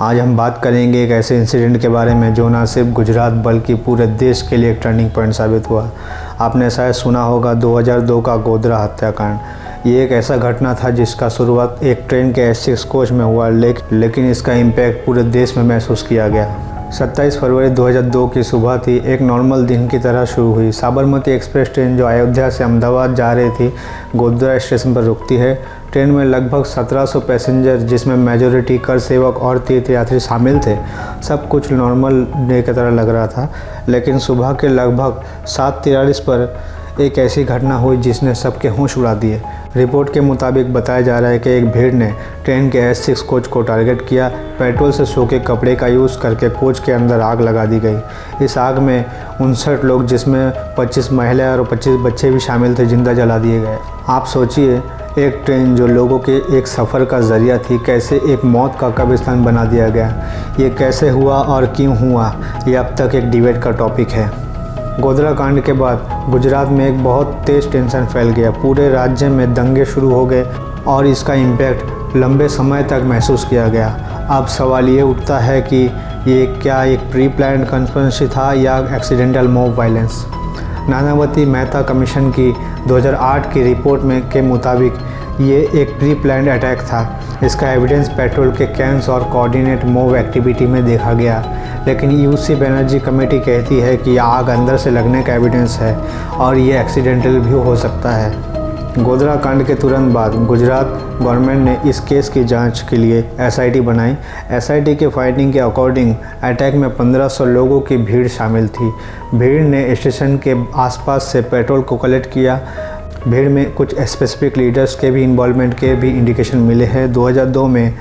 आज हम बात करेंगे एक ऐसे इंसिडेंट के बारे में जो ना सिर्फ गुजरात बल्कि पूरे देश के लिए एक टर्निंग पॉइंट साबित हुआ। आपने शायद सुना होगा 2002 का गोधरा हत्याकांड। ये एक ऐसा घटना था जिसका शुरुआत एक ट्रेन के S6 कोच में हुआ, लेकिन इसका इम्पैक्ट पूरे देश में महसूस किया गया। 27 फरवरी 2002 की सुबह थी। एक नॉर्मल दिन की तरह शुरू हुई। साबरमती एक्सप्रेस ट्रेन जो अयोध्या से अहमदाबाद जा रही थी, गोधरा स्टेशन पर रुकती है। ट्रेन में लगभग 1700 पैसेंजर, जिसमें मेजॉरिटी कर सेवक और तीर्थयात्री शामिल थे। सब कुछ नॉर्मल डे की तरह लग रहा था, लेकिन सुबह के लगभग 7:43 पर एक ऐसी घटना हुई जिसने सबके होश उड़ा दिए। रिपोर्ट के मुताबिक बताया जा रहा है कि एक भीड़ ने ट्रेन के S6 कोच को टारगेट किया। पेट्रोल से सोखे कपड़े का यूज़ करके कोच के अंदर आग लगा दी गई। इस आग में 59 लोग, जिसमें 25 महिला और 25 बच्चे भी शामिल थे, जिंदा जला दिए गए। आप सोचिए, एक ट्रेन जो लोगों के एक सफ़र का ज़रिया थी, कैसे एक मौत का कब्रिस्तान बना दिया गया। ये कैसे हुआ और क्यों हुआ, ये अब तक एक डिबेट का टॉपिक है। गोधरा कांड के बाद गुजरात में एक बहुत तेज़ टेंशन फैल गया। पूरे राज्य में दंगे शुरू हो गए और इसका इम्पैक्ट लंबे समय तक महसूस किया गया। अब सवाल ये उठता है कि ये क्या एक प्री प्लान्ड कंस्पिरेसी था या accidental mob violence. Nanavati Mehta commission की 2008 की रिपोर्ट के मुताबिक ये एक प्री प्लान्ड अटैक था। इसका एविडेंस पेट्रोल के कैंस और कोऑर्डिनेट मॉब एक्टिविटी में देखा गया, लेकिन यूसी बनर्जी कमेटी कहती है कि आग अंदर से लगने का एविडेंस है और ये एक्सीडेंटल भी हो सकता है। गोधरा कांड के तुरंत बाद गुजरात गवर्नमेंट ने इस केस की जांच के लिए SIT बनाई। SIT के फाइंडिंग के अकॉर्डिंग अटैक में 1500 लोगों की भीड़ शामिल थी। भीड़ ने स्टेशन के आसपास से पेट्रोल को कलेक्ट किया। भीड़ में कुछ स्पेसिफिक लीडर्स के भी इन्वॉल्वमेंट के भी इंडिकेशन मिले हैं। 2002 में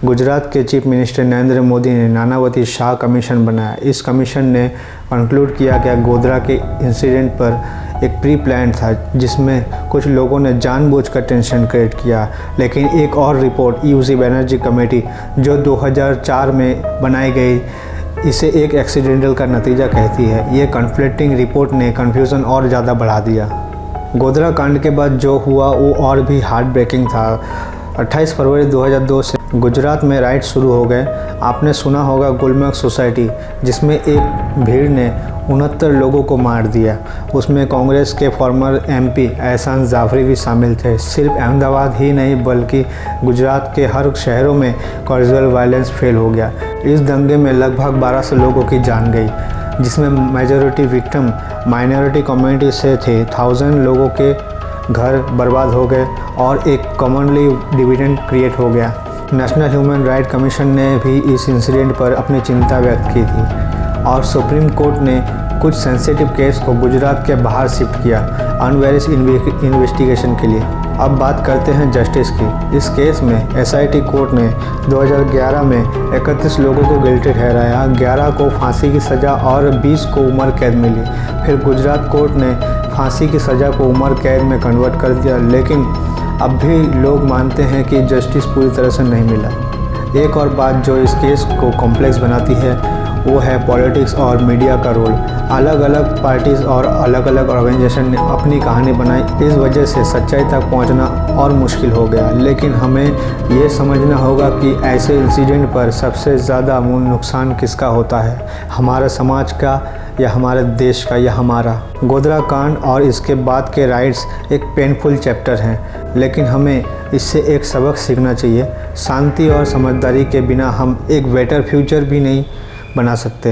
गुजरात के चीफ मिनिस्टर नरेंद्र मोदी ने नानावती शाह कमीशन बनाया। इस कमीशन ने कंक्लूड किया कि गोधरा के इंसिडेंट पर एक प्री प्लान था, जिसमें कुछ लोगों ने जानबूझकर टेंशन क्रिएट किया। लेकिन एक और रिपोर्ट यूसी बनर्जी कमेटी जो 2004 में बनाई गई, इसे एक एक्सीडेंटल का नतीजा कहती है। ये कन्फ्लिक्टिंग रिपोर्ट ने कन्फ्यूज़न और ज़्यादा बढ़ा दिया। गोधरा कांड के बाद जो हुआ वो और भी हार्ट ब्रेकिंग था। 28 फरवरी 2002 से गुजरात में राइट शुरू हो गए। आपने सुना होगा गुलमर्ग सोसाइटी, जिसमें एक भीड़ ने 69 लोगों को मार दिया। उसमें कांग्रेस के फॉर्मर MP एहसान जाफरी भी शामिल थे। सिर्फ अहमदाबाद ही नहीं बल्कि गुजरात के हर शहरों में कैजुअल वायलेंस फेल हो गया। इस दंगे में लगभग 1200 लोगों की जान गई, जिसमें मेजॉरिटी विक्टिम माइनॉरिटी कम्युनिटी से थे। 1000 लोगों के घर बर्बाद हो गए और एक कॉमनली डिविडेंड क्रिएट हो गया। नेशनल ह्यूमन राइट कमीशन ने भी इस इंसिडेंट पर अपनी चिंता व्यक्त की थी और सुप्रीम कोर्ट ने कुछ सेंसिटिव केस को गुजरात के बाहर शिफ्ट किया अनवेरिस इन्वेस्टिगेशन के लिए। अब बात करते हैं जस्टिस की। इस केस में SIT कोर्ट ने 2011 में 31 लोगों को गिल्टी ठहराया। 11 को फांसी की सज़ा और 20 को उम्र कैद मिली। फिर गुजरात कोर्ट ने फांसी की सज़ा को उम्र कैद में कन्वर्ट कर दिया, लेकिन अब भी लोग मानते हैं कि जस्टिस पूरी तरह से नहीं मिला। एक और बात जो इस केस को कॉम्प्लेक्स बनाती है वो है पॉलिटिक्स और मीडिया का रोल। अलग अलग पार्टीज़ और अलग अलग ऑर्गेनाइजेशन ने अपनी कहानी बनाई। इस वजह से सच्चाई तक पहुंचना और मुश्किल हो गया। लेकिन हमें ये समझना होगा कि ऐसे इंसिडेंट पर सबसे ज़्यादा नुकसान किसका होता है, हमारे समाज का या हमारे देश का या हमारा। गोधरा कांड और इसके बाद के राइट्स एक पेनफुल चैप्टर हैं, लेकिन हमें इससे एक सबक सीखना चाहिए। शांति और समझदारी के बिना हम एक बेटर फ्यूचर भी नहीं बना सकते।